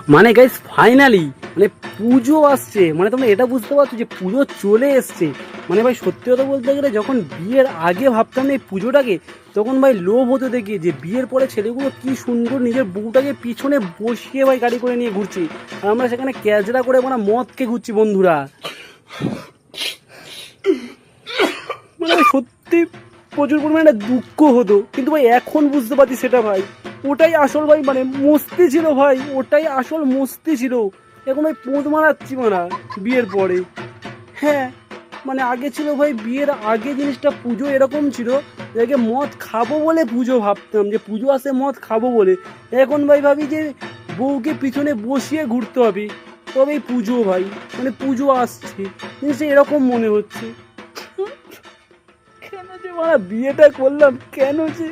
মানে guys finally মানে পুজো আসছে, মানে তোমরা এটা বুঝতে পারছো যে পুজো চলে এসছে। মানে ভাই সত্যি কথা বলতে গেলে যখন বিয়ের আগে ভাবতাম না এই পুজোটাকে, তখন ভাই লোভ হতো দেখি যে বিয়ের পরে ছেলেগুলো কি সুন্দর নিজের বউটাকে পিছনে বসিয়ে ভাই গাড়ি করে নিয়ে ঘুরছি, আর আমরা সেখানে ক্যাজরা করে মানে মদ খেয়ে ঘুরছি বন্ধুরা। মানে ভাই সত্যি প্রচুর পরিমাণে একটা দুঃখ হতো, কিন্তু ভাই এখন বুঝতে পারছি সেটা ভাই ওটাই আসল ভাই, মানে মস্তি ছিল ভাই, ওটাই আসল মস্তি ছিল। এখন ভাই পোঁত মারাচ্ছি মারা বিয়ের পরে। হ্যাঁ, মানে আগে ছিল ভাই বিয়ের আগে জিনিসটা পুজো এরকম ছিল যে আগে মদ খাবো বলে পুজো ভাবতাম, যে পুজো আসে মদ খাবো বলে। এখন ভাই ভাবি যে বউকে পিছনে বসিয়ে ঘুরতে হবে তবেই পুজো ভাই, মানে পুজো আসছে জিনিসটা এরকম মনে হচ্ছে। কেন যে মারা বিয়েটা করলাম, কেন যে